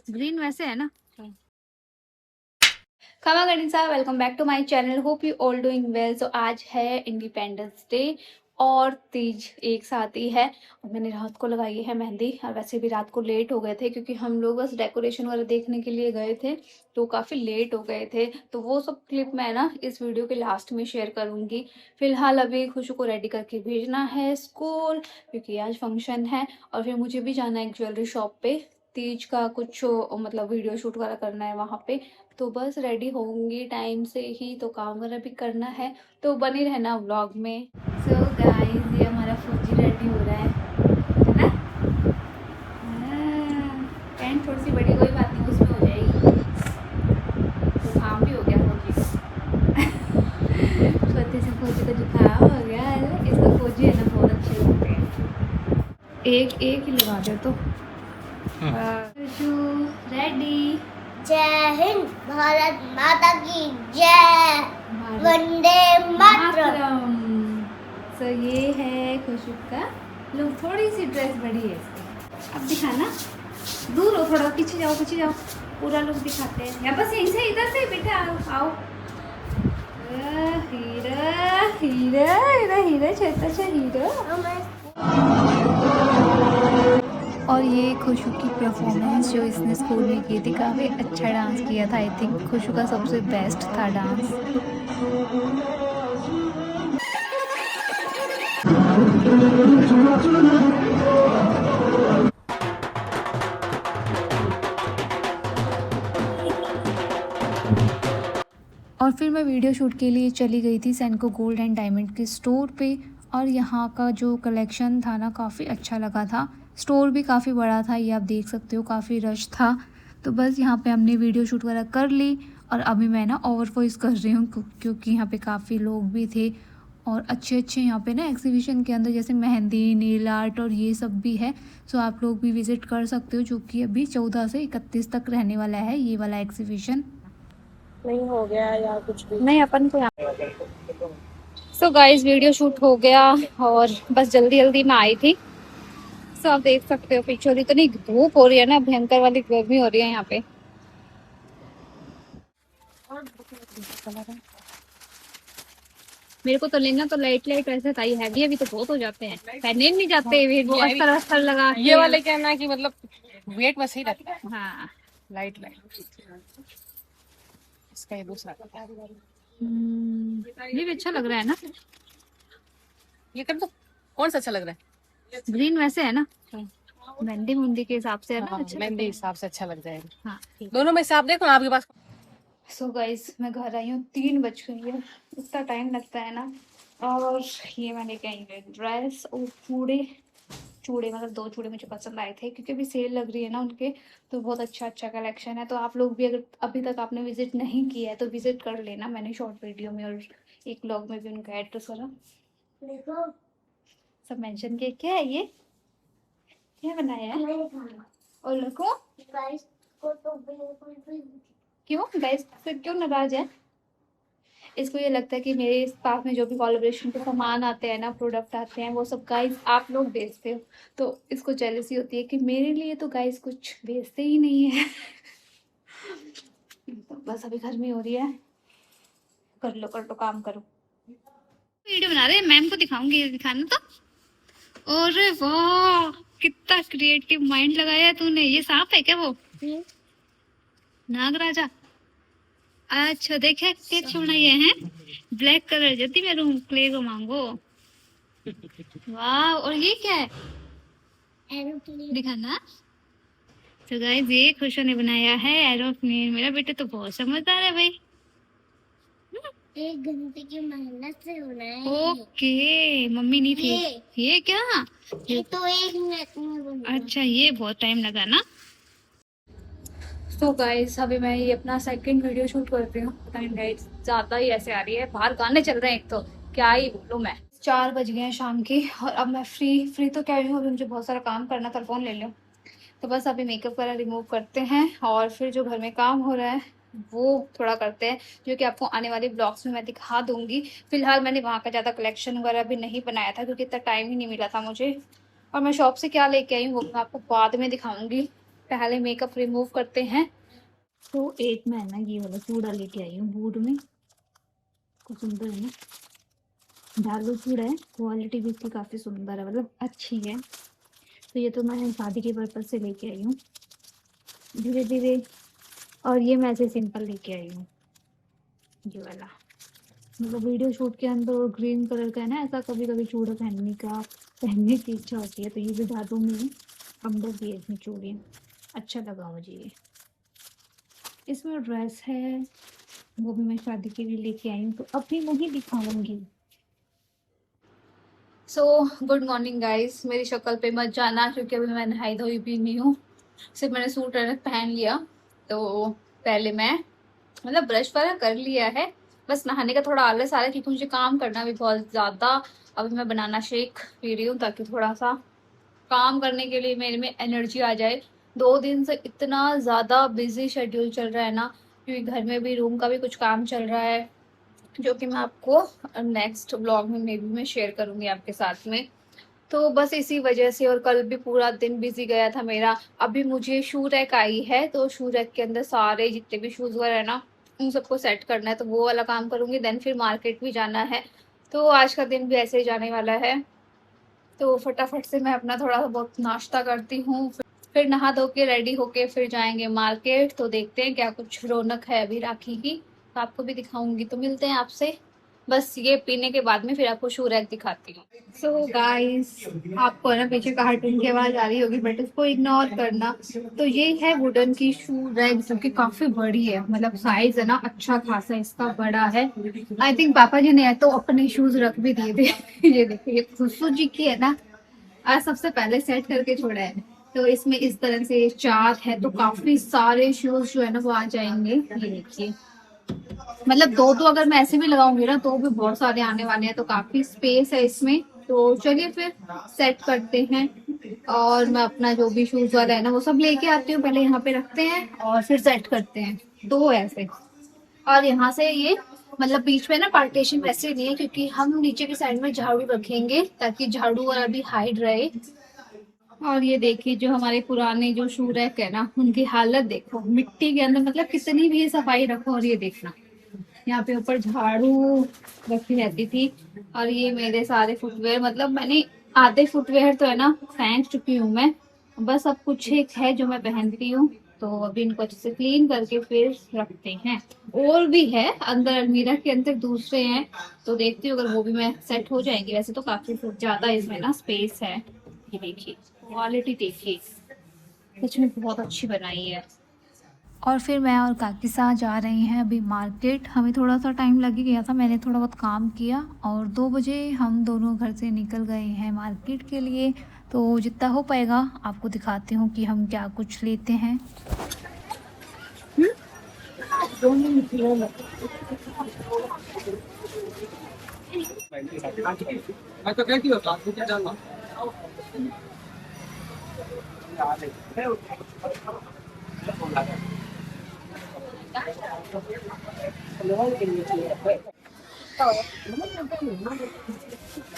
Green वैसे है ना। खमा गणिसा, welcome back to my channel. Hope you all doing well. So आज है इंडिपेंडेंस डे और तीज एक साथ ही है। और मैंने रात को लगाई है मेहंदी, और वैसे भी रात को लेट हो गए थे क्योंकि हम लोग बस डेकोरेशन वाला देखने के लिए गए थे, तो काफ़ी लेट हो गए थे। तो वो सब क्लिप मैं ना इस वीडियो के लास्ट में शेयर करूँगी। फिलहाल अभी खुशू को रेडी करके भेजना है स्कूल, क्योंकि आज फंक्शन है। और फिर मुझे भी जाना है एक ज्वेलरी शॉप पे, तीज का कुछ मतलब वीडियो शूट वाला करना है वहाँ पे। तो बस रेडी होंगी टाइम से ही, तो काम वगैरह भी करना है, तो बने रहना व्लॉग में। सो गाइस, ये हमारा फौजी रेडी हो रहा है ना। पैंट थोड़ी सी बड़ी, कोई बात नहीं, उसमें हो जाएगी। तो काम भी हो गया फौजी का। छोटे से फौजी का जुकाम हो गया है। इसको फौजी है ना बहुत अच्छे लगते हैं, एक एक ही लगा दे तो। रेडी। जय हिंद, भारत माता की जय, वंदे मातरम। सो ये है खुशबू का लुक। थोड़ी सी ड्रेस बड़ी है इसकी। अब दिखाना, दूर हो थोड़ा, पीछे जाओ पीछे जाओ, पूरा लुक दिखाते हैं। या बस यहीं से, इधर से बेटा आओ। हीरा हीरा हीरा हीरा छोटा सा हीरा। और ये खुशू की परफॉर्मेंस जो इसने स्कूल में की थी, काफ़ी अच्छा डांस किया था। आई थिंक खुशू का सबसे बेस्ट था डांस। और फिर मैं वीडियो शूट के लिए चली गई थी सेंको गोल्ड एंड डायमंड के स्टोर पे। और यहाँ का जो कलेक्शन था ना, काफ़ी अच्छा लगा था। स्टोर भी काफ़ी बड़ा था, ये आप देख सकते हो, काफ़ी रश था। तो बस यहाँ पे हमने वीडियो शूट वगैरह कर ली। और अभी मैं ना ओवर वॉइस कर रही हूँ क्योंकि यहाँ पे काफ़ी लोग भी थे। और अच्छे अच्छे यहाँ पे ना एग्जीबिशन के अंदर जैसे मेहंदी, नेल आर्ट और ये सब भी है। सो आप लोग भी विज़िट कर सकते हो, जो कि अभी 14 से 31 तक रहने वाला है ये वाला एग्जीबिशन। नहीं हो गया या कुछ भी नहीं, अपन को यहाँ। सो गाइस, वीडियो शूट हो गया और बस जल्दी जल्दी में आई थी। सो आप देख सकते हो पीछे तो इतनी धूप हो रही है ना, भयंकर वाली गर्मी हो रही है यहाँ पे। मेरे को तो लेना तो लाइट लाइट वैसे था, हैवी अभी तो बहुत हो जाते हैं, पहने नहीं जाते वो अस्तर अस्तर लगा ये वाले क्या ना कि मतलब वेट वैसे ही रहता है। हाँ। लाइट लाइट इसका ये दूसरा ये भी अच्छा लग रहा है ना। ये कर दो। कौन सा अच्छा लग रहा है? ग्रीन वैसे है ना, मेहंदी मुंदी के हिसाब से है ना। अच्छा मेहंदी हिसाब से अच्छा लग जाएगा। हाँ, दोनों में से आप देखो ना आपके पास। सो गाइस, मैं घर आई हूँ, 3 बज गई है। इतना टाइम लगता है ना। और ये मैंने कहीं ड्रेस और चूड़े, चूड़े मतलब 2 चूड़े मुझे पसंद आए थे क्योंकि अभी सेल लग रही है ना उनके। तो बहुत अच्छा अच्छा कलेक्शन है। तो आप लोग भी अगर अभी तक आपने विजिट नहीं किया है तो विजिट कर लेना। मैंने शॉर्ट वीडियो में और एक व्लॉग में भी उनका एड्रेस वाला देखो सब मेंशन किया। क्या है ये, क्या बनाया है? और लड़को गाइस को तो बिल्कुल भी क्यों, गाइस से क्यों नाराज है? इसको ये लगता है कि मेरे इस पास में जो भी कोलैबोरेशन के सामान आते हैं ना, प्रोडक्ट आते हैं, वो सब गाइस आप लोग बेचते हो। तो इसको जेलसी होती है कि मेरे लिए तो गाइस कुछ बेचते ही नहीं है। तो बस अभी गर्मी हो रही है, कर लो काम करो। वीडियो बना रहे हैं, मैम को दिखाऊंगी, दिखाना तो। अरे वाह, कितना क्रिएटिव माइंड लगाया है तूने। ये सांप है क्या वो? नागराजा। अच्छा देखे के छोड़ा ये है ब्लैक कलर जल्दी मैं रूम क्ले को मांगो। वाह, और ये क्या है दिखाना। तो गाइस, ये खुशो ने बनाया है एरोप्लेन। मेरा बेटा तो बहुत समझदार है भाई। 1 घंटे की मेहनत से होना है। ओके, मम्मी नहीं थी। ये क्या, ये तो 1 मिनट में बना। अच्छा ये बहुत टाइम लगा ना। तो गाइस, अभी मैं ये अपना सेकंड वीडियो शूट कर रही हूँ। पता नहीं गाइस, ज्यादा ही ऐसे आ रही है, बाहर गाने चल रहे हैं एक तो, क्या ही बोलूं मैं। 4 बज गए हैं शाम के और अब मैं फ्री तो क्या हूँ, अभी मुझे बहुत सारा काम करना था, फोन ले लो। तो बस अभी मेकअप वगैरह रिमूव करते हैं और फिर जो घर में काम हो रहा है वो थोड़ा करते हैं, जो कि आपको आने वाले ब्लॉग्स में मैं दिखा दूंगी। फिलहाल मैंने वहाँ का ज़्यादा कलेक्शन वगैरह भी नहीं बनाया था क्योंकि इतना टाइम ही नहीं मिला था मुझे। और मैं शॉप से क्या लेके आई हूँ वो मैं आपको बाद में दिखाऊंगी। पहले मेकअप रिमूव करते हैं। तो एक मैं ना ये वाला चूड़ा लेके आई हूँ बूट में, कुछ सुंदर है ना, ढालू चूड़ा है, क्वालिटी भी इसकी काफ़ी सुंदर है, मतलब अच्छी है। तो ये तो मैं शादी के पर्पज से लेके आई हूँ धीरे धीरे। और ये मैं ऐसे सिंपल लेके आई हूँ ये वाला, मतलब वीडियो शूट के अंदर ग्रीन कलर का है ना, ऐसा कभी कभी चूड़ा पहनने की इच्छा होती है, तो ये भी धातु में है, अंदर भी है इसमें चूड़ियाँ, अच्छा लगा मुझे ये। इसमें ड्रेस है, वो भी मैं शादी के लिए लेके आई हूँ, तो अभी नहीं दिखाऊंगी। सो गुड मॉर्निंग गाइस, मेरी शक्ल पे मत जाना क्योंकि अभी मैं नहाई धोई भी नहीं हूँ, सिर्फ मैंने सूट पहन लिया। तो पहले मैं मतलब ब्रश वगैरह कर लिया है, बस नहाने का थोड़ा आलस आ रहा है क्योंकि मुझे काम करना भी बहुत ज़्यादा। अभी मैं बनाना शेक पी रही हूँ ताकि थोड़ा सा काम करने के लिए मेरे में एनर्जी आ जाए। 2 दिन से इतना ज़्यादा बिजी शेड्यूल चल रहा है ना, क्योंकि घर में भी रूम का भी कुछ काम चल रहा है, जो कि मैं आपको नेक्स्ट ब्लॉग में मैं शेयर करूँगी आपके साथ में। तो बस इसी वजह से, और कल भी पूरा दिन बिजी गया था मेरा। अभी मुझे शू रैक आई है, तो शू रैक के अंदर सारे जितने भी शूज़ वगैरह है ना, उन सबको सेट करना है, तो वो वाला काम करूँगी। देन फिर मार्केट भी जाना है, तो आज का दिन भी ऐसे ही जाने वाला है। तो फटाफट से मैं अपना थोड़ा बहुत नाश्ता करती हूँ, फिर नहा धो के रेडी होके फिर जाएंगे मार्केट। तो देखते हैं क्या कुछ रौनक है अभी राखी की, तो आपको भी दिखाऊंगी। तो मिलते हैं आपसे बस ये पीने के बाद में, फिर आपको शू रैक दिखाती हूँ। सो गाइस, आपको ना पीछे कार्टून की आवाज आ रही होगी, बट इसको इग्नोर करना। तो ये है वुडन की शू रैक, जो कि काफी बड़ी है, मतलब साइज है ना अच्छा खासा इसका बड़ा है। आई थिंक पापा जी ने तो अपने शूज रख भी दिए थे। ये देखिए, ये खुशबू जी की है ना, आज सबसे पहले सेट करके छोड़ा है। तो इसमें इस तरह से 4 है, तो काफी सारे शूज जो है ना वो आ जाएंगे। ये देखिए, मतलब दो दो अगर मैं ऐसे भी लगाऊंगी ना तो भी बहुत सारे आने वाले हैं, तो काफी स्पेस है इसमें। तो चलिए फिर सेट करते हैं, और मैं अपना जो भी शूज वाला है ना वो सब लेके आती हूँ, पहले यहाँ पे रखते हैं और फिर सेट करते हैं। दो ऐसे, और यहाँ से ये मतलब बीच में ना पार्टीशन वैसे नहीं है, क्योंकि हम नीचे की साइड में झाड़ू रखेंगे ताकि झाड़ू वाला भी हाइड रहे। और ये देखिए, जो हमारे पुराने जो शू रैक है ना, उनकी हालत देखो, मिट्टी के अंदर, मतलब कितनी भी सफाई रखो। और ये देखना, यहाँ पे ऊपर झाड़ू रखी रहती थी। और ये मेरे सारे फुटवेयर, मतलब मैंने आधे फुटवेयर तो है ना फेंक चुकी हूँ मैं, बस अब कुछ एक है जो मैं पहनती हूँ। तो अभी इनको अच्छे से क्लीन करके फिर रखते हैं। और भी है अंदर, अलमीरा के अंदर दूसरे हैं, तो देखती हूँ अगर वो भी मैं सेट हो जाएंगे। वैसे तो काफी ज्यादा इसमें ना स्पेस है। ये देखिए, क्वालिटी देखिए, सच में बहुत अच्छी बनाई है। और फिर मैं और काकी साथ जा रहे हैं अभी मार्केट। हमें थोड़ा सा टाइम लग ही गया था, मैंने थोड़ा बहुत काम किया, और 2 बजे हम दोनों घर से निकल गए हैं मार्केट के लिए। तो जितना हो पाएगा आपको दिखाती हूँ कि हम क्या कुछ लेते हैं।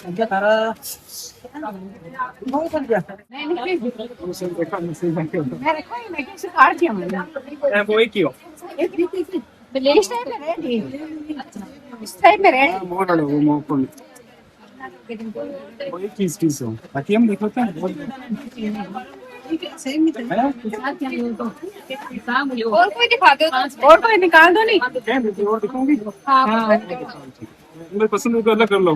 Nanti Tara mau kan dia? वो एक ही हो वो डालो वो मोको वो एक चीज हो बाकी हम देखो क्या और कोई दिखा दो, और कोई निकाल दो नहीं। और दिखाऊंगी हाँ, मैं पसंद है तो अलग कर लो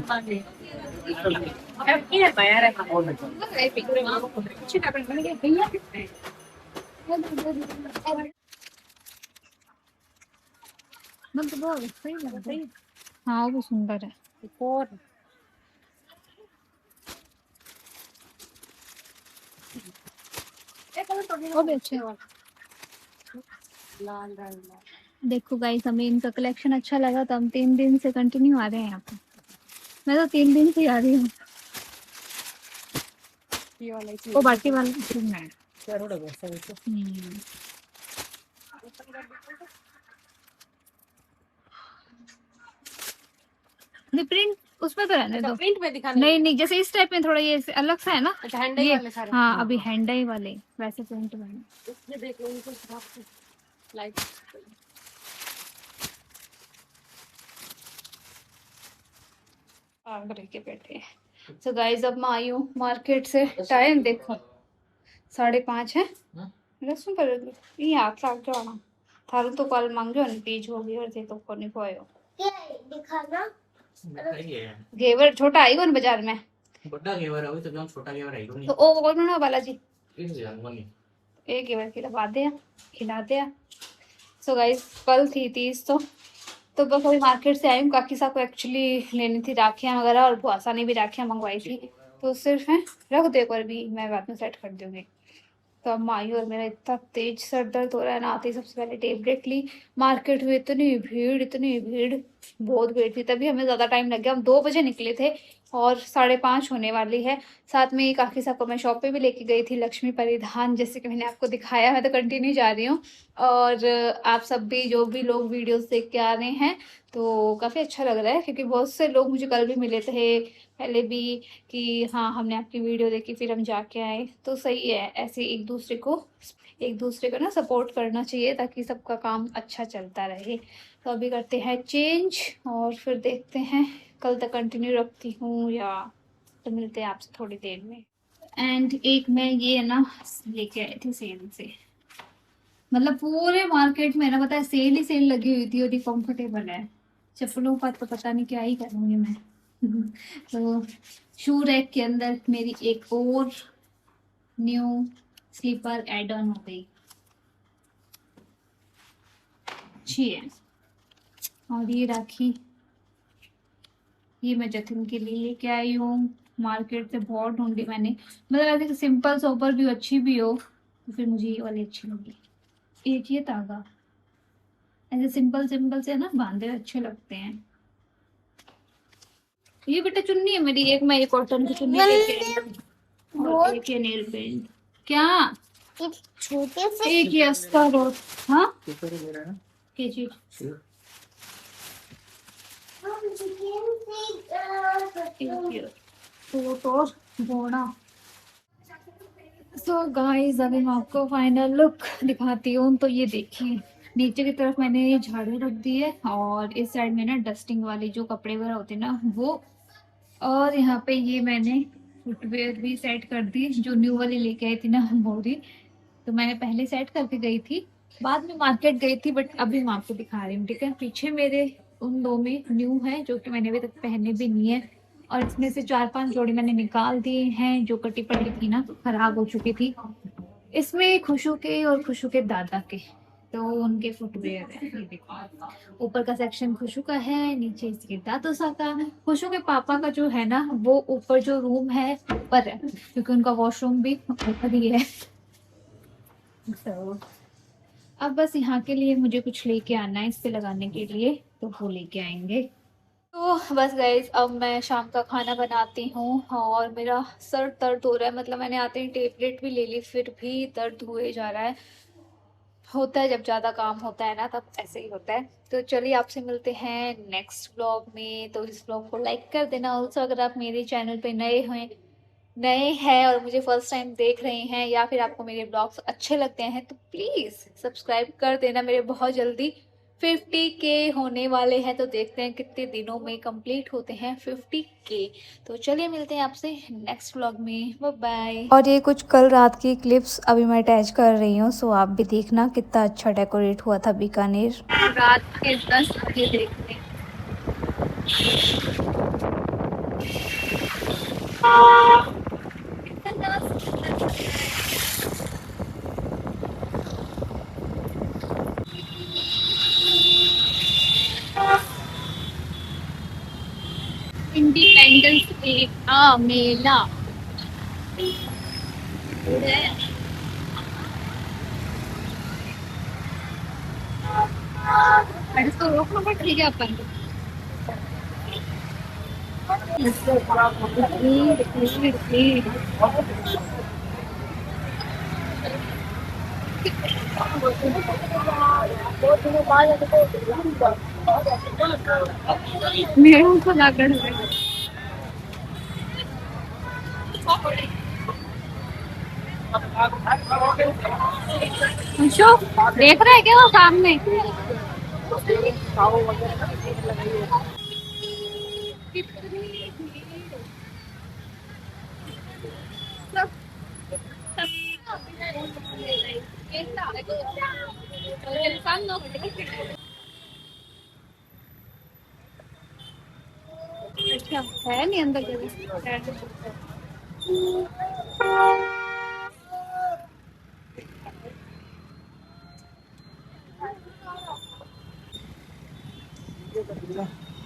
मतलब सही लग रही है। हाँ, वो सुंदर है। वो भी अच्छे हैं। देखो गाइस, हमें इनका कलेक्शन अच्छा लगा तो हम 3 दिन से कंटिन्यू आ रहे हैं यहाँ पे। मैं तो 3 दिन से आ रही हूँ। वो बाकी वाला सुनना है। प्रिंट उसमें तो रहने दो। प्रिंट में दिखाने नहीं नहीं, जैसे इस टाइप में थोड़ा ये अलग सा है ना। अच्छा हैंडल ये वाले सारे। हाँ, अभी हैंडल वाले वैसे प्रिंट में। ये देख लो इनको लाइट आग रह के बैठे। तो गाइस अब मैं आई हूँ मार्केट से। टाइम देखो 5:30 है। रसूं पर ये आग लाग जाना थारू तो कल मांगो ने तीज होगी और थे तो कोनी पायो। ये दिखाना सही है। घेवर छोटा आई कौन बाजार में। बड़ा घेवर है, वही तो जो छोटा घेवर है तो ओ कौन ना बालाजी इस जानवर नहीं। एक घेवर खिला दे। सो गाइस कल थी तीज तो बस अभी मार्केट से आई हूँ। काकी साहब को एक्चुअली लेनी थी राखियाँ वगैरह और भुआसा ने भी राखियाँ मंगवाई थी तो सिर्फ है रख दे पर भी मैं बाद में सेट कर दूंगी। तो अब माई और मेरा इतना तेज सर दर्द हो रहा है ना। आते ही सबसे पहले टेबलेट ली। मार्केट में इतनी भीड़ बहुत भीड़ थी तभी हमें ज़्यादा टाइम लग गया। हम 2 बजे निकले थे और 5:30 होने वाली है। साथ में काकी साहब को मैं शॉप पे भी लेके गई थी लक्ष्मी परिधान, जैसे कि मैंने आपको दिखाया। मैं तो कंटिन्यू जा रही हूँ और आप सब भी जो भी लोग वीडियोस देख के आ रहे हैं तो काफ़ी अच्छा लग रहा है क्योंकि बहुत से लोग मुझे कल भी मिले थे पहले भी कि हाँ हमने आपकी वीडियो देखी फिर हम जाके आए। तो सही है ऐसे एक दूसरे को ना सपोर्ट करना चाहिए ताकि सबका काम अच्छा चलता रहे। तो अभी करते हैं चेंज और फिर देखते हैं कल तक कंटिन्यू रखती हूँ या तो मिलते हैं आपसे थोड़ी देर में। एंड एक मैं ये ना लेके आई थी सेल से। मतलब पूरे मार्केट में ना पता है सेल ही सेल लगी हुई थी और ये कंफर्टेबल है। चप्पलों का तो पता नहीं क्या ही करूँगी मैं। तो शू रैक के अंदर मेरी एक और न्यू स्लीपर एड ऑन हो गई। अच्छी है। और ये राखी ये मैं जतिन के लिए लेके आई हूँ। मार्केट से बहुत ढूंढी मैंने, मतलब ऐसे सिंपल सोबर भी अच्छी भी हो तो फिर मुझे ये वाली अच्छी लगी। एक ये तागा ऐसे सिंपल सिंपल से ना बांधे अच्छे लगते हैं। ये बेटा चुन्नी है मेरी। एक मैं ये कॉटन की चुन्नी लेके आई हूँ और एक ये नेल पेंट। क्या एक छोटे से एक ये अस्तर और हाँ क्या चीज और बोना। सो गाइस अभी मैं आपको फाइनल लुक दिखाती हूँ। तो ये देखिए नीचे की तरफ मैंने झाड़ू रख दी है और इस साइड में ना डस्टिंग वाली जो कपड़े वगैरह होते हैं ना वो। और यहाँ पे ये मैंने फुटवेयर भी सेट कर दी जो न्यू वाली लेके आई थी ना बोरी। तो मैंने पहले सेट करके गई थी बाद में मार्केट गई थी बट अभी मैं आपको दिखा रही हूँ ठीक है। पीछे मेरे उन 2 में न्यू है जो कि मैंने अभी तक पहने भी नहीं है और इसमें से 4-5 जोड़ी मैंने निकाल दिए हैं जो कटी पड़ी थी ना खराब हो चुकी थी। इसमें खुशू के और खुशू के दादा के तो उनके फुटवेयर है। ये देखो ऊपर का सेक्शन खुशू का है नीचे इसके दादू सा का। खुशू के पापा का जो है ना वो ऊपर जो रूम है ऊपर है क्योंकि उनका वॉशरूम भी ऊपर ही है। तो अब बस यहाँ के लिए मुझे कुछ लेके आना है इस पे लगाने के लिए तो वो लेके आएंगे। तो बस गाइज अब मैं शाम का खाना बनाती हूँ और मेरा सर दर्द हो रहा है। मतलब मैंने आते ही टेबलेट भी ले ली फिर भी दर्द हुए जा रहा है। होता है जब ज़्यादा काम होता है ना तब ऐसे ही होता है। तो चलिए आपसे मिलते हैं नेक्स्ट ब्लॉग में। तो इस ब्लॉग को लाइक कर देना। ऑल्सो अगर आप मेरे चैनल पे नए हैं और मुझे फर्स्ट टाइम देख रहे हैं या फिर आपको मेरे ब्लॉग्स अच्छे लगते हैं तो प्लीज़ सब्सक्राइब कर देना। मेरे बहुत जल्दी 50K होने वाले हैं तो देखते हैं कितने दिनों में कंप्लीट होते हैं 50K। तो चलिए मिलते हैं आपसे नेक्स्ट व्लॉग में। Bye bye. और ये कुछ कल रात की क्लिप्स अभी मैं अटैच कर रही हूँ सो आप भी देखना कितना अच्छा डेकोरेट हुआ था बीकानेर। रात के 10 बजे देखते हैं। इंडिपेंडेंस डे का मेला तो रोकना पड़ ठीक है अपन बहुत दिनों बाद मेरे को लग रहा है अंशु, देख रहा है क्या वो सामने? अच्छा है नहीं अंदर कभी।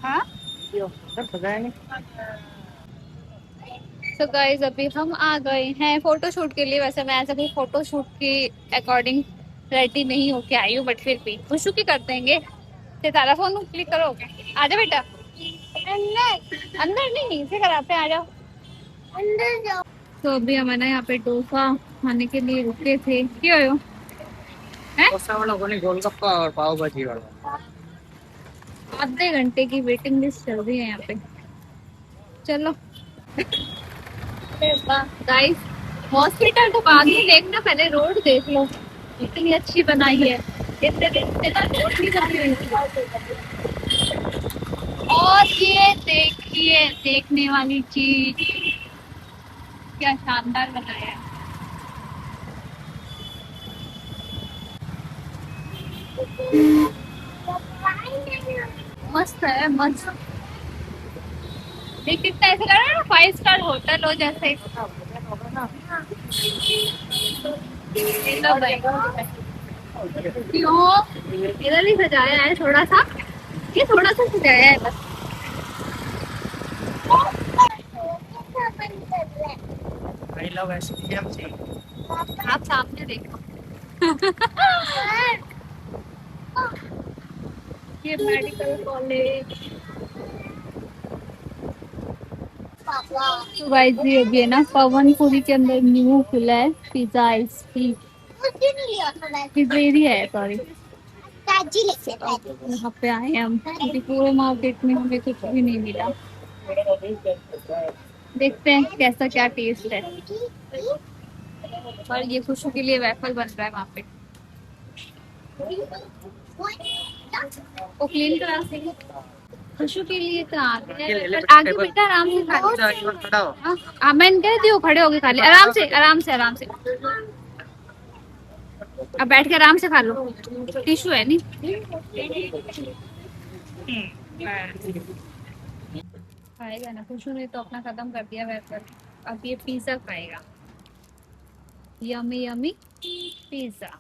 हाँ तो गाइज अभी हम आ गए हैं फोटो शूट के लिए। वैसे मैं ऐसे कोई फोटो शूट की अकॉर्डिंग रेडी नहीं होके आई हूँ, बट फिर भी खुशू की कर देंगे। सितारा फोन क्लिक करोगे? आजा बेटा। अंदर अंदर नहीं, इसे कराते हैं, आ जाओ अंदर जाओ। तो अभी हम है ना यहाँ पे डोसा खाने के लिए रुके थे। क्यों हो डोसा वाला को नहीं, गोलगप्पा और पाव भाजी वाला। आधे घंटे की वेटिंग लिस्ट चल रही है यहाँ पे। चलो गाइस, हॉस्पिटल तो बाद में देखना, पहले रोड देख लो, इतनी अच्छी बनाई है। इतने दिन से ना रोड नहीं बनी हुई थी। और ये देखिए देखने वाली चीज क्या शानदार बनाया है। मस्त है मस्त। देख कितना ऐसा लग रहा है ना 5 स्टार होटल हो जैसे। क्यों इधर ही सजाया है थोड़ा सा, ये थोड़ा सा सजाया है बस। I love SPMC. आप सामने देखो। ये मेडिकल कॉलेज। तो गाइस जी अभी है ना पवनपुरी के अंदर न्यू खुला है पिज्जा आइसक्रीम। पिज्जेरिया है सॉरी। यहाँ पे आए हैं हम, क्योंकि पूरे मार्केट में हमें कुछ भी नहीं मिला। देखते हैं कैसा क्या टेस्ट है। और ये खुशबू के लिए वेफल बन रहा है वहाँ पे, वो क्लीन करा से खुशबू के लिए तो आगे बेटा आराम से खा लो। खड़ा हो। हाँ मैंने कह दी वो खड़े होके खा ले, आराम से आराम से आराम से। अब बैठ के आराम से खा लो, टिश्यू है नहीं। खाएगा ना खुशबू ने तो अपना खत्म कर दिया वेफल। अब ये पिज्जा खाएगा। Yummy yummy pizza.